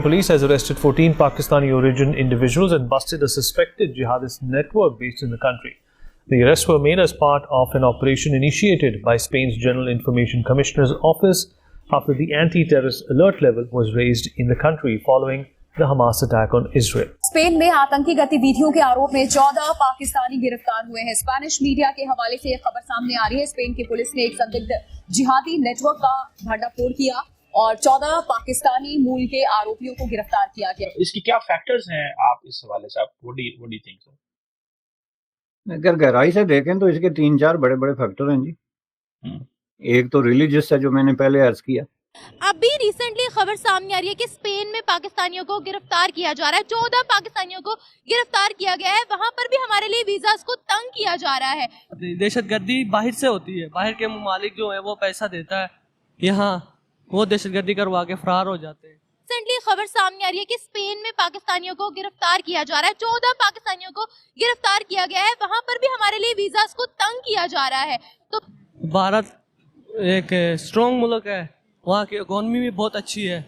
police has arrested 14 Pakistani origin individuals and busted a suspected jihadist network based in the country. The arrests were made as part of an operation initiated by Spain's General Information Commissioner's office after the anti-terrorist alert level was raised in the country following the Hamas attack on Israel. Spain में आतंकी गतिविधियों के आरोप में 14 पाकिस्तानी गिरफ्तार हुए हैं। Spanish media के हवाले से एक खबर सामने आ रही है। स्पेन की पुलिस ने एक संदिग्ध जिहादी नेटवर्क का भंडाफोड़ किया और 14 पाकिस्तानी मूल के आरोपियों को गिरफ्तार किया गया। इसकी क्या फैक्टर्स हैं आप इस हवाले से, आप what do you think so? अगर गहराई से देखें तो इसके 3-4 बड़े-बड़े फैक्टर हैं जी। एक तो रिलीजियस है, जो मैंने पहले अर्ज किया। अभी रिसेंटली खबर सामने आ रही है कि स्पेन में पाकिस्तानियों को गिरफ्तार किया जा रहा है। 14 पाकिस्तानियों को गिरफ्तार किया गया है। वहाँ पर भी हमारे लिए वीजास को तंग किया जा रहा है। दहशतगर्दी बाहर से होती है, बाहर के ममालिक जो है वो पैसा देता है, यहाँ वो दहशतगर्दी करवा के फरार हो जाते हैं। रिसेंटली खबर सामने आ रही है कि स्पेन में पाकिस्तानियों को गिरफ्तार किया जा रहा है। 14 पाकिस्तानियों को गिरफ्तार किया गया है। वहाँ पर भी हमारे लिए वीजास को तंग किया जा रहा है। तो भारत एक स्ट्रॉन्ग मुल्क है, वहाँ की इकोनॉमी भी बहुत अच्छी है,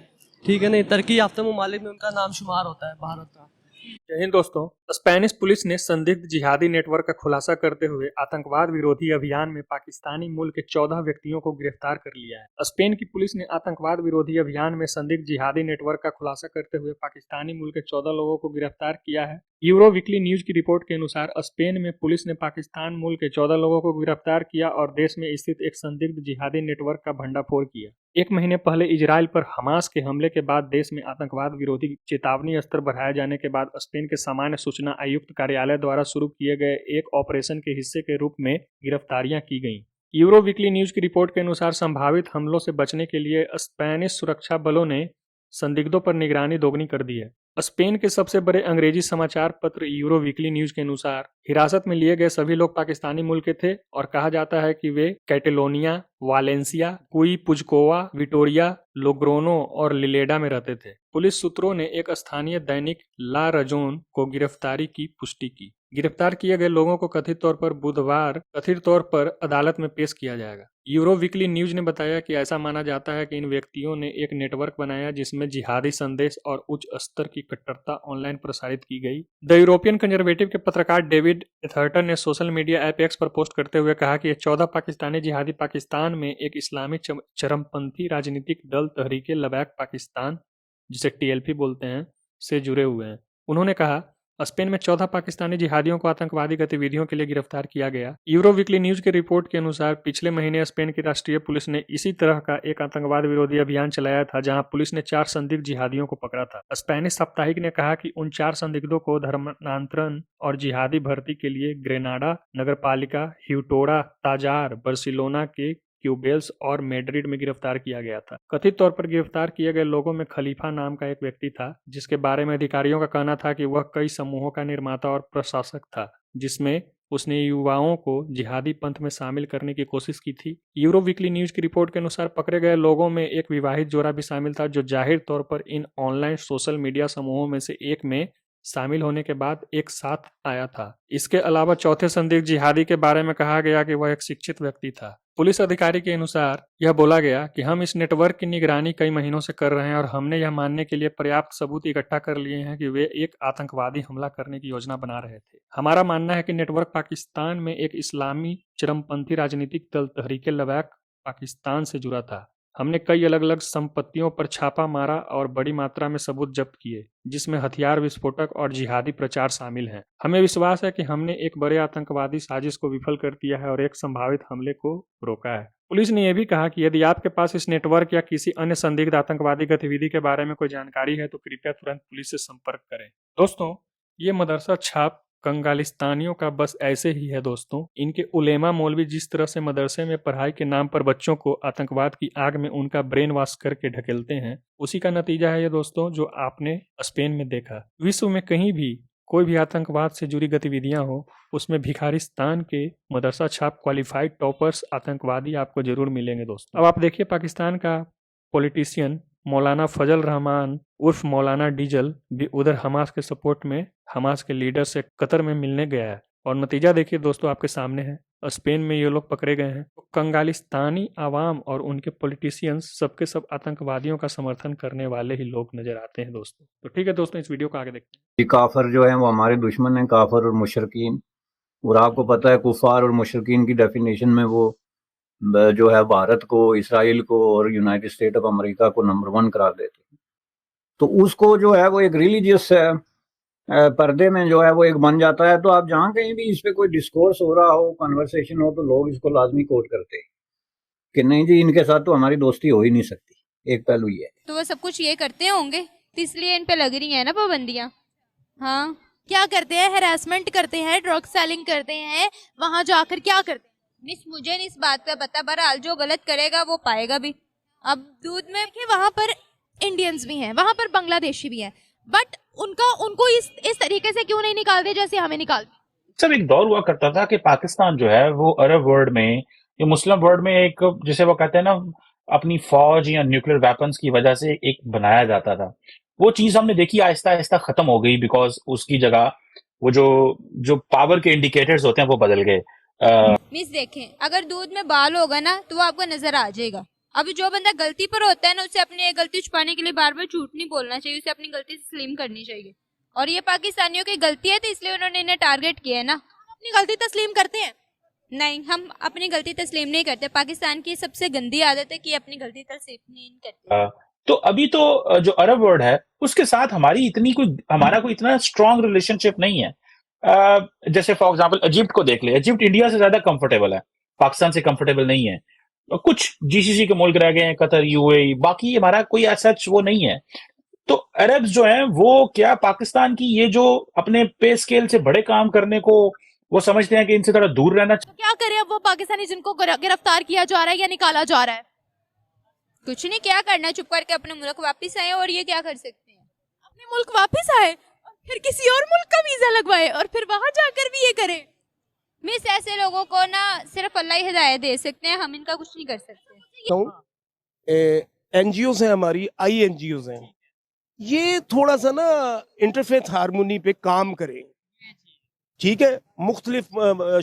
ठीक है नहीं, तरक्की याफ्ता ममालिक में उनका नाम शुमार होता है भारत का। जय हिंद दोस्तों, स्पेनिश पुलिस ने संदिग्ध जिहादी नेटवर्क का खुलासा करते हुए आतंकवाद विरोधी अभियान में पाकिस्तानी मूल के 14 व्यक्तियों को गिरफ्तार कर लिया है। स्पेन की पुलिस ने आतंकवाद विरोधी अभियान में संदिग्ध जिहादी नेटवर्क का खुलासा करते हुए पाकिस्तानी मूल के 14 लोगों को गिरफ्तार किया है। यूरो वीकली न्यूज की रिपोर्ट के अनुसार स्पेन में पुलिस ने पाकिस्तान मूल के 14 लोगों को गिरफ्तार किया और देश में स्थित एक संदिग्ध जिहादी नेटवर्क का भंडाफोड़ किया। एक महीने पहले इजराइल पर हमास के हमले के बाद देश में आतंकवाद विरोधी चेतावनी स्तर बढ़ाए जाने के बाद स्पेन के सामान्य सूचना आयुक्त कार्यालय द्वारा शुरू किए गए एक ऑपरेशन के हिस्से के रूप में गिरफ्तारियां की गईं। यूरो वीकली न्यूज की रिपोर्ट के अनुसार संभावित हमलों से बचने के लिए स्पेनिश सुरक्षा बलों ने संदिग्धों पर निगरानी दोगुनी कर दी है। स्पेन के सबसे बड़े अंग्रेजी समाचार पत्र यूरो वीकली न्यूज के अनुसार हिरासत में लिए गए सभी लोग पाकिस्तानी मूल के थे और कहा जाता है कि वे कैटेलोनिया, वालेंसिया, कुई पुजकोवा, विटोरिया, लोग्रोनो और लिलेडा में रहते थे। पुलिस सूत्रों ने एक स्थानीय दैनिक ला रजोन को गिरफ्तारी की पुष्टि की। गिरफ्तार किए गए लोगों को कथित तौर पर बुधवार कथित तौर पर अदालत में पेश किया जाएगा। यूरो वीकली न्यूज ने बताया कि ऐसा माना जाता है कि इन व्यक्तियों ने एक नेटवर्क बनाया जिसमें जिहादी संदेश और उच्च स्तर की कट्टरता ऑनलाइन प्रसारित की गई। द यूरोपियन कंजर्वेटिव के पत्रकार डेविड एथर्टन ने सोशल मीडिया ऐप एक्स पर पोस्ट करते हुए कहा कि ये 14 पाकिस्तानी जिहादी पाकिस्तान में एक इस्लामी चरमपंथी राजनीतिक दल तहरीके लबैक पाकिस्तान, जिसे TLP बोलते हैं, से जुड़े हुए हैं। उन्होंने कहा स्पेन में 14 पाकिस्तानी जिहादियों को आतंकवादी गतिविधियों के लिए गिरफ्तार किया गया। यूरो वीकली न्यूज की रिपोर्ट के अनुसार पिछले महीने स्पेन की राष्ट्रीय पुलिस ने इसी तरह का एक आतंकवाद विरोधी अभियान चलाया था, जहां पुलिस ने 4 संदिग्ध जिहादियों को पकड़ा था। स्पेनिश साप्ताहिक ने कहा कि उन 4 संदिग्धों को धर्मांतरण और जिहादी भर्ती के लिए ग्रेनाडा नगरपालिका, ह्यूटोरा, ताजार, बार्सिलोना के क्यूबेल्स और मैड्रिड में गिरफ्तार किया गया था। कथित तौर पर गिरफ्तार किए गए लोगों में खलीफा नाम का एक व्यक्ति था, जिसके बारे में अधिकारियों का कहना था कि वह कई समूहों का निर्माता और प्रशासक था, जिसमें उसने युवाओं को जिहादी पंथ में शामिल करने की कोशिश की थी। यूरो वीकली न्यूज की रिपोर्ट के अनुसार पकड़े गए लोगों में एक विवाहित जोड़ा भी शामिल था, जो जाहिर तौर पर इन ऑनलाइन सोशल मीडिया समूहों में से एक में शामिल होने के बाद एक साथ आया था। इसके अलावा चौथे संदिग्ध जिहादी के बारे में कहा गया कि वह एक शिक्षित व्यक्ति था। पुलिस अधिकारी के अनुसार यह बोला गया कि हम इस नेटवर्क की निगरानी कई महीनों से कर रहे हैं और हमने यह मानने के लिए पर्याप्त सबूत इकट्ठा कर लिए हैं कि वे एक आतंकवादी हमला करने की योजना बना रहे थे। हमारा मानना है कि नेटवर्क पाकिस्तान में एक इस्लामी चरमपंथी राजनीतिक दल तहरीके लबैक पाकिस्तान से जुड़ा था। हमने कई अलग अलग संपत्तियों पर छापा मारा और बड़ी मात्रा में सबूत जब्त किए, जिसमें हथियार, विस्फोटक और जिहादी प्रचार शामिल हैं। हमें विश्वास है कि हमने एक बड़े आतंकवादी साजिश को विफल कर दिया है और एक संभावित हमले को रोका है। पुलिस ने यह भी कहा कि यदि आपके पास इस नेटवर्क या किसी अन्य संदिग्ध आतंकवादी गतिविधि के बारे में कोई जानकारी है तो कृपया तुरंत पुलिस से संपर्क करें। दोस्तों, ये मदरसा छाप कंगालिस्तानियों का बस ऐसे ही है दोस्तों। इनके उलेमा मौलवी जिस तरह से मदरसे में पढ़ाई के नाम पर बच्चों को आतंकवाद की आग में उनका ब्रेन वॉश करके ढकेलते हैं, उसी का नतीजा है ये दोस्तों जो आपने स्पेन में देखा। विश्व में कहीं भी कोई भी आतंकवाद से जुड़ी गतिविधियां हो, उसमें भिखारिस्तान के मदरसा छाप क्वालिफाइड टॉपर्स आतंकवादी आपको जरूर मिलेंगे दोस्तों। अब आप देखिए, पाकिस्तान का पॉलिटिशियन मौलाना फजल रहमान उर्फ मौलाना डीजल भी उधर हमास के सपोर्ट में हमास के लीडर से कतर में मिलने गया है और नतीजा देखिए दोस्तों आपके सामने है। स्पेन में ये लोग पकड़े गए हैं तो कंगालिस्तानी आवाम और उनके पॉलिटिशियंस सबके सब आतंकवादियों का समर्थन करने वाले ही लोग नजर आते हैं दोस्तों। तो ठीक है दोस्तों, इस वीडियो को आगे देखते हैं। काफर जो है वो हमारे दुश्मन हैं, काफर और मुशरकीन। और आपको पता है कुफार और मुशरकीन की डेफिनेशन में वो जो है भारत को, इसराइल को और यूनाइटेड स्टेट ऑफ अमेरिका को नंबर 1 करार देते हैं। तो उसको जो है वो एक रिलीजियस पर्दे में जो है वो एक बन जाता है। तो आप जहाँ कहीं भी इस पे कोई डिस्कोर्स हो रहा हो, कन्वर्सेशन हो, तो लोग इसको लाजमी कोट करते हैं कि नहीं जी इनके साथ तो हमारी दोस्ती हो ही नहीं सकती। एक पहलू ये है। तो वो सब कुछ ये करते होंगे तो इसलिए इन पे लग रही है ना पाबंदियां। हाँ, क्या करते हैं? हैरेसमेंट करते हैं, ड्रग सेलिंग करते हैं, वहां जाकर क्या करते हैं? मिस मुझे नहीं इस बात पे पता, बहरहाल जो गलत करेगा वो पाएगा भी। अब दूध में वहां पर इंडियंस भी हैं, वहां पर बांग्लादेशी भी हैं, बट उनको इस तरीके से क्यों नहीं निकालते जैसे हमें निकालते? सब एक दौर हुआ करता था कि पाकिस्तान जो है वो अरब वर्ल्ड में या मुस्लिम वर्ल्ड में एक, जिसे वो कहते हैं ना, अपनी फौज या न्यूक्लियर वेपन्स की वजह से एक बनाया जाता था। वो चीज हमने देखी आहिस्ता आहिस्ता खत्म हो गई, बिकॉज उसकी जगह वो जो पावर के इंडिकेटर्स होते हैं वो बदल गए। मिस देखें, अगर दूध में बाल होगा ना तो वो आपको नजर आ जाएगा। अभी जो बंदा गलती पर होता है ना, उसे अपनी गलती छुपाने के लिए बार बार झूठ नहीं बोलना चाहिए, उसे अपनी गलती तस्लीम करनी चाहिए। और ये पाकिस्तानियों की गलती है तो इसलिए उन्होंने इन्हें टारगेट किया है ना। अपनी गलती तस्लीम करते हैं? नहीं, हम अपनी गलती तस्लीम नहीं करते। पाकिस्तान की सबसे गंदी आदत है कि अपनी गलती तस्लीम नहीं करते। तो अभी तो जो अरब वर्ल्ड है उसके साथ हमारा कोई इतना स्ट्रॉन्ग रिलेशनशिप नहीं है। जैसे फॉर एग्जांपल इजिप्ट को देख ले, इजिप्ट इंडिया से ज्यादा कंफर्टेबल है, पाकिस्तान से कंफर्टेबल नहीं है। कुछ जीसीसी के मुल्क रह गए हैं, कतर, यूएई, बाकी हमारा कोई ऐसा वो नहीं है। तो अरब्स जो हैं वो क्या पाकिस्तान की ये जो अपने पे स्केल से बड़े काम करने को वो समझते हैं कि इनसे थोड़ा दूर रहना चाहिए। तो क्या करें अब वो पाकिस्तानी जिनको गिरफ्तार किया जा रहा है या निकाला जा रहा है? कुछ नहीं, क्या करना, चुप करके अपने मुल्क वापस आए। और ये क्या कर सकते हैं? अपने मुल्क वापस आए, फिर किसी और मुल्क का वीजा लगवाए और फिर वहां जाकर भी ये करें। मिस ऐसे लोगों को ना सिर्फ अल्लाह ही हिदायत दे सकते हैं, हम इनका कुछ नहीं कर सकते। एनजीओज हैं हमारी, INGOs हैं, ये थोड़ा सा ना इंटरफेथ हारमोनी पे काम करें, ठीक है। मुख्तलिफ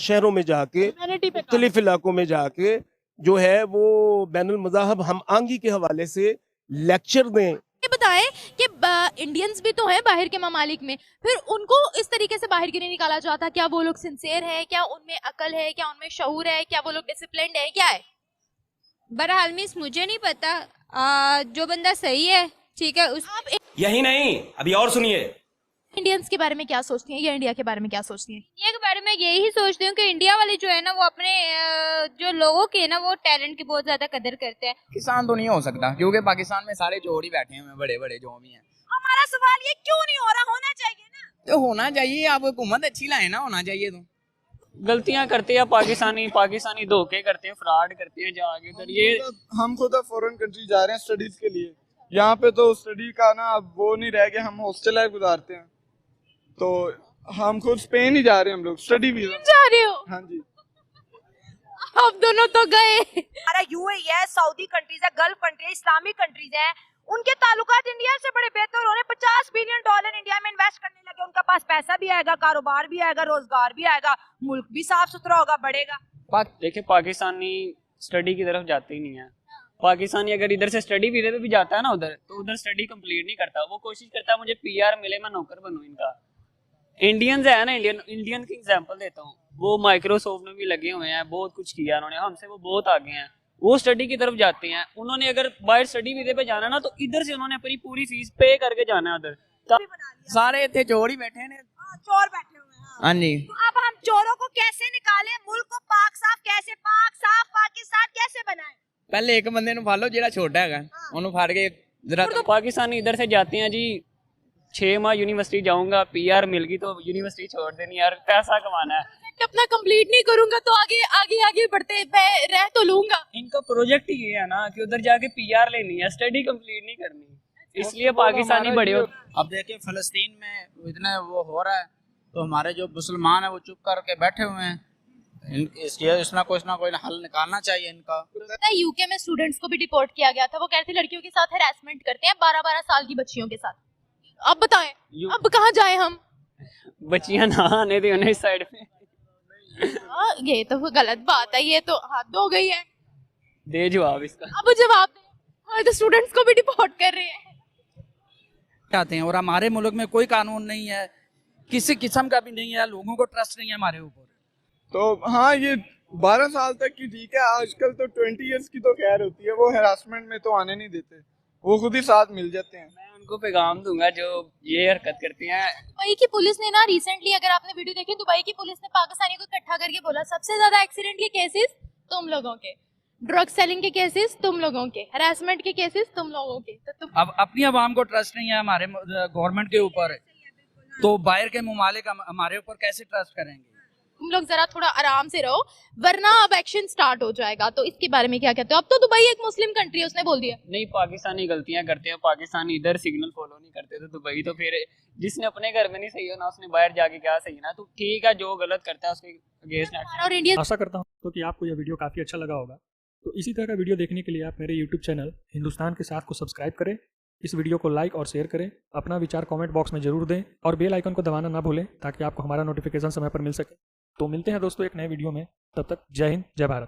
शहरों में जाके, मुख्तलिफ इलाकों में जाके जो है वो बैनुल मज़ाहब हम आंगी के हवाले से लेक्चर दें। ये बताएं कि इंडियंस भी तो हैं बाहर के ममालिक में, फिर उनको इस तरीके से बाहर क्यों नहीं निकाला जाता? क्या वो लोग सिंसियर है? क्या उनमें अकल है? क्या उनमें शऊर है? क्या वो लोग डिसिप्लिन्ड है? क्या है? बहरहाल मिस मुझे नहीं पता, जो बंदा सही है ठीक है उस यही नहीं, अभी और सुनिए। इंडियंस के बारे में क्या सोचती हैं या इंडिया के बारे में क्या सोचती हैं? इंडिया के बारे में यही सोचती हूँ कि इंडिया वाले जो है ना वो अपने जो लोगों के ना वो टैलेंट की बहुत ज्यादा कदर करते हैं। किसान तो नहीं हो सकता क्योंकि पाकिस्तान में सारे जोड़ी बैठे हुए हैं, बड़े बड़े जो भी हैं। हमारा सवाल ये क्यों नहीं हो रहा? होना चाहिए ना। तो होना चाहिए, आप हुकूमत अच्छी लाए ना, होना चाहिए। तो गलतियां करते हैं पाकिस्तानी धोखे करते हैं, फ्रॉड करते हैं जाके उधर। ये हम खुद फॉरेन कंट्री जा रहे हैं स्टडीज के लिए, यहाँ पे तो स्टडी का ना अब वो नहीं रह गया, हम हॉस्टल लाइफ गुजारते हैं। तो हम खुद स्पेन ही जा रहे हैं, हम लोग स्टडी वीजा जा रहे हो? हाँ जी। आप दोनों तो गए। हमारा यूएई है, सऊदी कंट्रीज है, गल्फ कंट्री, इस्लामिक कंट्रीज है, उनके ताल्लुकात इंडिया से बड़े बेहतर हो रहे हैं। $50 बिलियन इंडिया में इन्वेस्ट करने लगे, उनका पास पैसा भी आएगा, कारोबार भी आएगा, रोजगार भी आएगा, मुल्क भी साफ सुथरा होगा, बढ़ेगा। देखिए पाकिस्तानी स्टडी की तरफ जाते ही नहीं है। पाकिस्तानी अगर इधर से स्टडी वीजा पे भी जाता है ना उधर, तो उधर स्टडी कंप्लीट नहीं करता, वो कोशिश करता है मुझे PR मिले, मैं नौकर बनूं इनका। इंडियंस है ना, इंडियन की एग्जांपल देता हूँ, वो माइक्रोसॉफ्ट में भी लगे हुए हैं, बहुत कुछ किया उन्होंने, हमसे वो बहुत आगे हैं। वो स्टडी की तरफ जाते हैं, उन्होंने अगर बाहर स्टडी वीजे पे जाना ना तो इधर से उन्होंने अपनी पूरी फीस पे करके जाना है उधर। सारे इतने चोर ही बैठे हैं, चोर बैठे हुए हैं। हाँ जी। तो अब हम चोरों को कैसे निकालें? मुल्क को पाक साफ पाकिस्तान कैसे बनाएं? पहले एक बंदे नु फालो जेड़ा छोटा है, उन्होंने फाड़ के जरा। तो पाकिस्तानी इधर से जाते हैं जी, 6 माह यूनिवर्सिटी जाऊंगा, PR मिल गई तो यूनिवर्सिटी छोड़ देनी यार, पैसा कमाना है। अपना कंप्लीट नहीं करूंगा तो आगे बढ़ते मैं रह तो लूंगा। इनका प्रोजेक्ट ही ये है ना कि उधर जाके PR लेनी है, स्टडी कंप्लीट नहीं करनी, इसलिए पाकिस्तानी बड़े हो। अब देखिए फलस्तीन में इतना वो हो रहा है, तो हमारे जो मुसलमान है वो चुप करके बैठे हुए हैं। इसना कोई हल निकालना चाहिए इनका। UK में स्टूडेंट्स को भी डिपोर्ट किया गया था, वो कहते लड़कियों के साथ हैरेसमेंट करते हैं, 12-12 साल की बच्चियों के साथ। अब बताएं अब कहाँ जाएं हम? बच्चियां ना आने दे उन्हें इस साइड पे। ये तो गलत बात है, ये तो हद हो गई है। दे जवाब इसका। अब जवाब दे, हमारे तो स्टूडेंट्स को भी डिपोर्ट कर रहे हैं। आते हैं और हमारे मुल्क में कोई कानून नहीं है, किसी किस्म का भी नहीं है, लोगों को ट्रस्ट नहीं है हमारे ऊपर। तो हाँ, ये 12 साल तक की ठीक है, आजकल तो 20 इयर्स की तो खैर होती है, वो हरासमेंट में तो आने नहीं देते, वो खुद ही साथ मिल जाते हैं। मैं उनको पैगाम दूंगा जो ये हरकत करती हैं। दुबई की पुलिस ने ना रिसेंटली, अगर आपने वीडियो देखी, दुबई की पुलिस ने पाकिस्तानी को इकट्ठा करके बोला सबसे ज्यादा एक्सीडेंट के केसेस तुम लोगों के, ड्रग सेलिंग के केसेस तुम लोगों के, हरासमेंट के केसेस तुम लोगों के। तो तुम अब अपनी आवाम को ट्रस्ट नहीं है हमारे गवर्नमेंट के ऊपर, तो बाहर के मुमालिक हमारे ऊपर कैसे ट्रस्ट करेंगे? तुम लोग जरा थोड़ा आराम से रहो, वरना अब एक्शन स्टार्ट हो जाएगा। तो इसके बारे में क्या कहते हो? अब तो दुबई एक मुस्लिम कंट्री है, उसने बोल दिया। नहीं, पाकिस्तानी गलतियां करते हैं, पाकिस्तानी इधर सिग्नल फॉलो नहीं करते, तो दुबई तो फिर जिसने अपने घर में नहीं सही हो ना, उसने बाहर जाके क्या सही ना। तो ठीक है, जो गलत करता है उसके अगेंस्ट एक्शन। और इंडिया, आशा करता हूँ तो कि आपको यह वीडियो काफ़ी अच्छा लगा होगा। तो इसी तरह का वीडियो देखने के लिए आप मेरे यूट्यूब चैनल हिंदुस्तान के साथ को सब्सक्राइब करें, इस वीडियो को लाइक और शेयर करें, अपना विचार कमेंट बॉक्स में जरूर दें और बेल आइकन को दबाना ना भूलें ताकि आपको हमारा नोटिफिकेशन समय पर मिल सके। तो मिलते हैं दोस्तों एक नए वीडियो में, तब तक जय हिंद, जय भारत।